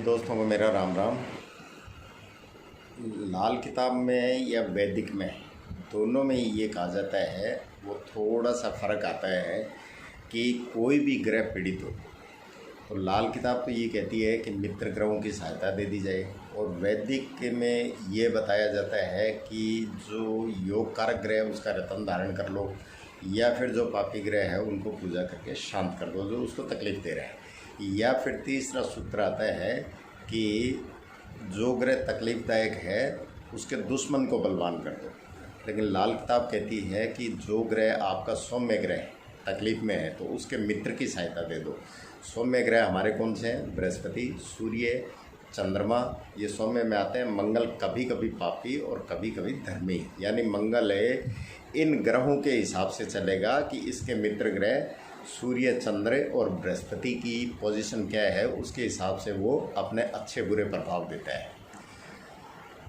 दोस्तों को मेरा राम राम। लाल किताब में या वैदिक में, दोनों में ये कहा जाता है, वो थोड़ा सा फ़र्क आता है कि कोई भी ग्रह पीड़ित हो तो लाल किताब तो ये कहती है कि मित्र ग्रहों की सहायता दे दी जाए, और वैदिक में ये बताया जाता है कि जो योग कारक ग्रह है उसका रत्न धारण कर लो, या फिर जो पापी ग्रह है उनको पूजा करके शांत कर दो जो उसको तकलीफ़ दे रहे हैं। या फिर तीसरा सूत्र आता है कि जो ग्रह तकलीफ़दायक है उसके दुश्मन को बलवान कर दो। लेकिन लाल किताब कहती है कि जो ग्रह आपका सौम्य ग्रह तकलीफ़ में है तो उसके मित्र की सहायता दे दो। सौम्य ग्रह हमारे कौन से हैं? बृहस्पति, सूर्य, चंद्रमा, ये सौम्य में आते हैं। मंगल कभी कभी पापी और कभी कभी धर्मी, यानी मंगल इन ग्रहों के हिसाब से चलेगा कि इसके मित्र ग्रह सूर्य, चंद्र और बृहस्पति की पोजीशन क्या है, उसके हिसाब से वो अपने अच्छे बुरे प्रभाव देता है।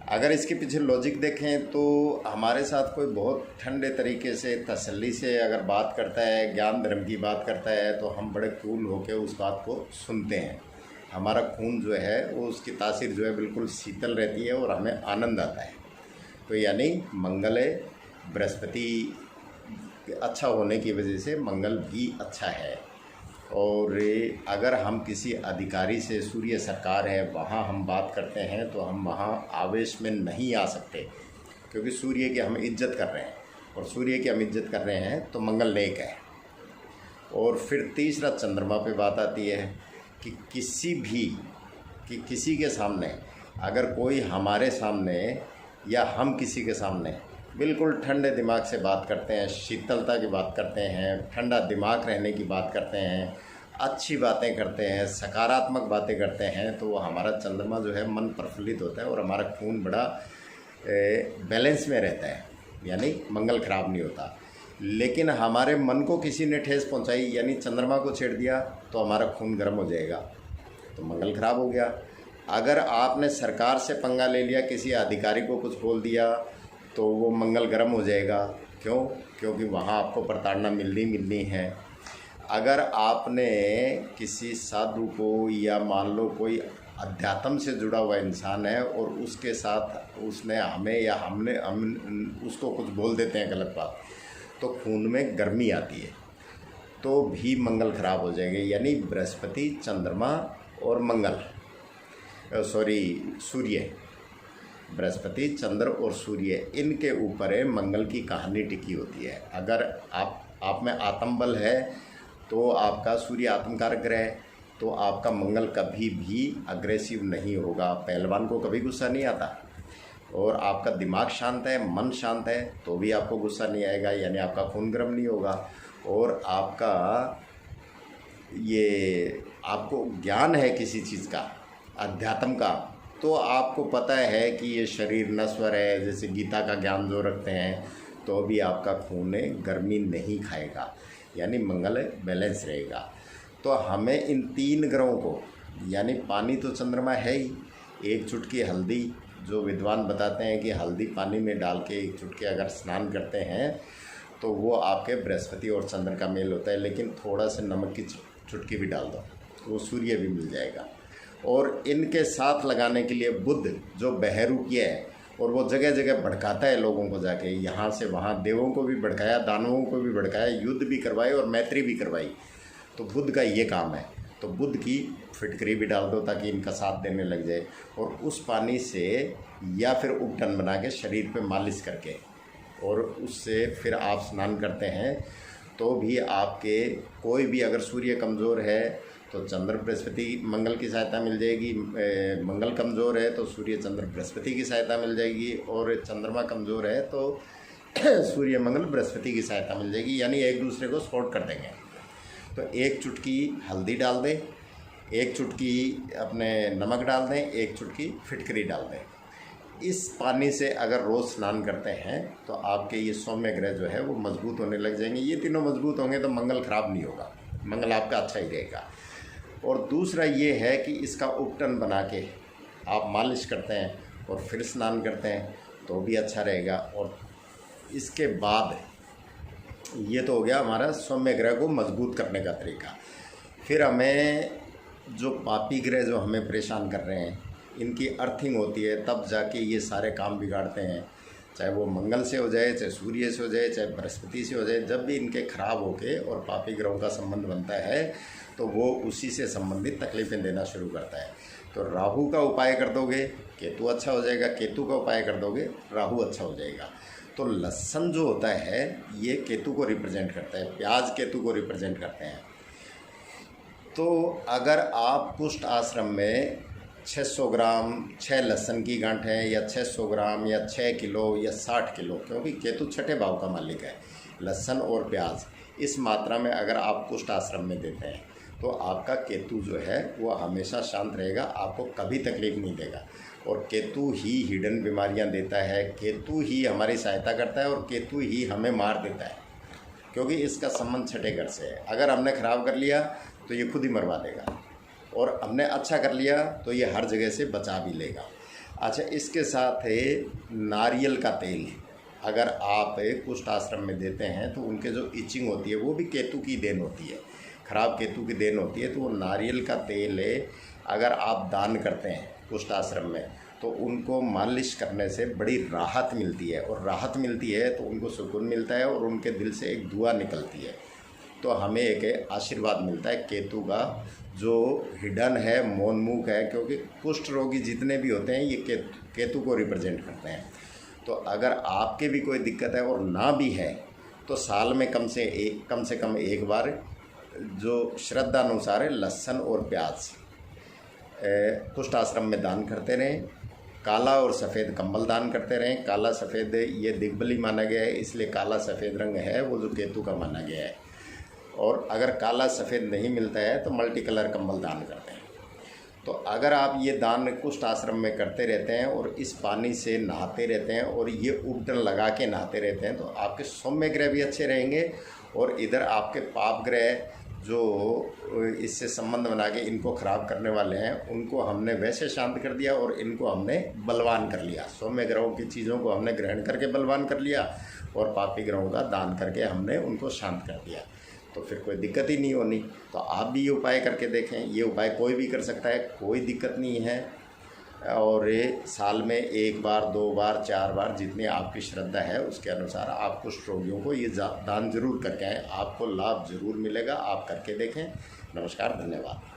अगर इसके पीछे लॉजिक देखें तो हमारे साथ कोई बहुत ठंडे तरीके से तसल्ली से अगर बात करता है, ज्ञान धर्म की बात करता है, तो हम बड़े कूल होकर उस बात को सुनते हैं। हमारा खून जो है वो, उसकी तासीर जो है बिल्कुल शीतल रहती है और हमें आनंद आता है। तो यानी मंगल है, बृहस्पति अच्छा होने की वजह से मंगल भी अच्छा है। और अगर हम किसी अधिकारी से, सूर्य सरकार है, वहाँ हम बात करते हैं तो हम वहाँ आवेश में नहीं आ सकते, क्योंकि सूर्य की हम इज्जत कर रहे हैं, और सूर्य की हम इज्जत कर रहे हैं तो मंगल नेक है। और फिर तीसरा चंद्रमा पे बात आती है कि किसी के सामने, अगर कोई हमारे सामने या हम किसी के सामने बिल्कुल ठंडे दिमाग से बात करते हैं, शीतलता की बात करते हैं, ठंडा दिमाग रहने की बात करते हैं, अच्छी बातें करते हैं, सकारात्मक बातें करते हैं, तो हमारा चंद्रमा जो है मन प्रफुल्लित होता है और हमारा खून बड़ा बैलेंस में रहता है, यानी मंगल खराब नहीं होता। लेकिन हमारे मन को किसी ने ठेस पहुंचाई, यानी चंद्रमा को छेड़ दिया, तो हमारा खून गर्म हो जाएगा, तो मंगल खराब हो गया। अगर आपने सरकार से पंगा ले लिया, किसी अधिकारी को कुछ बोल दिया, तो वो मंगल गर्म हो जाएगा। क्यों? क्योंकि वहाँ आपको प्रताड़ना मिलनी है। अगर आपने किसी साधु को, या मान लो कोई अध्यात्म से जुड़ा हुआ इंसान है और उसके साथ उसने हमें या हम उसको कुछ बोल देते हैं गलत बात, तो खून में गर्मी आती है, तो भी मंगल खराब हो जाएंगे। यानी बृहस्पति, चंद्रमा और सूर्य, बृहस्पति, चंद्र और सूर्य, इनके ऊपर मंगल की कहानी टिकी होती है। अगर आप में आत्म बल है तो आपका सूर्य आत्मकारक ग्रह है, तो आपका मंगल कभी भी अग्रेसिव नहीं होगा, पहलवान को कभी गुस्सा नहीं आता। और आपका दिमाग शांत है, मन शांत है, तो भी आपको गुस्सा नहीं आएगा, यानी आपका खून गर्म नहीं होगा। और आपको ज्ञान है किसी चीज़ का, अध्यात्म का, तो आपको पता है कि ये शरीर नश्वर है, जैसे गीता का ज्ञान जो रखते हैं, तो भी आपका खून गर्मी नहीं खाएगा, यानी मंगल बैलेंस रहेगा। तो हमें इन तीन ग्रहों को, यानी पानी तो चंद्रमा है ही, एक चुटकी हल्दी, जो विद्वान बताते हैं कि हल्दी पानी में डाल के एक चुटकी अगर स्नान करते हैं तो वो आपके बृहस्पति और चंद्र का मेल होता है। लेकिन थोड़ा सा नमक की चुटकी भी डाल दो, वो सूर्य भी मिल जाएगा। और इनके साथ लगाने के लिए बुध, जो बहरूपिया है, और वो जगह जगह भड़काता है लोगों को, जाके यहाँ से वहाँ देवों को भी भड़काया, दानवों को भी भड़काया, युद्ध भी करवाए और मैत्री भी करवाई। तो बुध का ये काम है, तो बुध की फिटकरी भी डाल दो ताकि इनका साथ देने लग जाए। और उस पानी से या फिर उपटन बना के शरीर पे मालिश करके, और उससे फिर आप स्नान करते हैं, तो भी आपके कोई भी, अगर सूर्य कमज़ोर है तो चंद्र बृहस्पति मंगल की सहायता मिल जाएगी, मंगल कमज़ोर है तो सूर्य चंद्र बृहस्पति की सहायता मिल जाएगी, और चंद्रमा कमज़ोर है तो सूर्य मंगल बृहस्पति की सहायता मिल जाएगी, यानी एक दूसरे को सपोर्ट कर देंगे। तो एक चुटकी हल्दी डाल दें, एक चुटकी अपने नमक डाल दें, एक चुटकी फिटकरी डाल दें। इस पानी से अगर रोज़ स्नान करते हैं तो आपके ये सौम्य ग्रह जो है वो मजबूत होने लग जाएंगे। ये तीनों मजबूत होंगे तो मंगल खराब नहीं होगा, मंगल आपका अच्छा ही रहेगा। और दूसरा ये है कि इसका उपटन बना के आप मालिश करते हैं और फिर स्नान करते हैं तो भी अच्छा रहेगा। और इसके बाद ये तो हो गया हमारा सौम्य ग्रह को मजबूत करने का तरीका। फिर हमें जो पापी ग्रह जो हमें परेशान कर रहे हैं, इनकी अर्थिंग होती है तब जाके ये सारे काम बिगाड़ते हैं। चाहे वो मंगल से हो जाए, चाहे सूर्य से हो जाए, चाहे बृहस्पति से हो जाए, जब भी इनके खराब होके और पापी ग्रहों का संबंध बनता है तो वो उसी से संबंधित तकलीफ़ें देना शुरू करता है। तो राहु का उपाय कर दोगे, केतु अच्छा हो जाएगा। केतु का उपाय कर दोगे, राहु अच्छा हो जाएगा। तो लहसुन जो होता है ये केतु को रिप्रेजेंट करता है, प्याज केतु को रिप्रेजेंट करते हैं। तो अगर आप कुष्ठ आश्रम में 600 ग्राम 6 लहसुन की गांठें या 600 ग्राम या 6 किलो या 60 किलो, क्योंकि केतु छठे भाव का मालिक है, लहसुन और प्याज इस मात्रा में अगर आप कुष्ठ आश्रम में देते हैं तो आपका केतु जो है वो हमेशा शांत रहेगा, आपको कभी तकलीफ नहीं देगा। और केतु ही हिडन बीमारियां देता है, केतु ही हमारी सहायता करता है और केतु ही हमें मार देता है, क्योंकि इसका संबंध छठे घर से है। अगर हमने ख़राब कर लिया तो ये खुद ही मरवा देगा, और हमने अच्छा कर लिया तो ये हर जगह से बचा भी लेगा। अच्छा, इसके साथ नारियल का तेल अगर आप कुष्ठ आश्रम में देते हैं तो उनके जो इचिंग होती है वो भी केतु की देन होती है, खराब केतु की देन होती है। तो वो नारियल का तेल अगर आप दान करते हैं कुष्ठ आश्रम में तो उनको मालिश करने से बड़ी राहत मिलती है, और राहत मिलती है तो उनको सुकून मिलता है और उनके दिल से एक दुआ निकलती है। तो हमें एक आशीर्वाद मिलता है केतु का, जो हिडन है, मौनमुख है, क्योंकि कुष्ठ रोगी जितने भी होते हैं ये केतु को रिप्रेजेंट करते हैं। तो अगर आपके भी कोई दिक्कत है और ना भी है तो साल में कम से कम एक बार जो श्रद्धा अनुसार लहसुन और प्याज कुष्ठ आश्रम में दान करते रहें। काला और सफ़ेद कंबल दान करते रहें। काला सफ़ेद ये दिग्बली माना गया है, इसलिए काला सफ़ेद रंग है वो जो केतु का माना गया है। और अगर काला सफ़ेद नहीं मिलता है तो मल्टी कलर कंबल दान करते हैं। तो अगर आप ये दान कुष्ठ आश्रम में करते रहते हैं और इस पानी से नहाते रहते हैं और ये उपटन लगा के नहाते रहते हैं तो आपके सौम्य ग्रह भी अच्छे रहेंगे, और इधर आपके पाप ग्रह जो इससे संबंध बना के इनको ख़राब करने वाले हैं उनको हमने वैसे शांत कर दिया और इनको हमने बलवान कर लिया। सौम्य ग्रहों की चीज़ों को हमने ग्रहण करके बलवान कर लिया और पापी ग्रहों का दान करके हमने उनको शांत कर दिया। तो फिर कोई दिक्कत ही नहीं होनी। तो आप भी ये उपाय करके देखें। ये उपाय कोई भी कर सकता है, कोई दिक्कत नहीं है। और ये साल में 1 बार 2 बार 4 बार जितनी आपकी श्रद्धा है उसके अनुसार आप कुष्ठ रोगियों को ये दान जरूर करके आएँ, आपको लाभ जरूर मिलेगा। आप करके देखें। नमस्कार, धन्यवाद।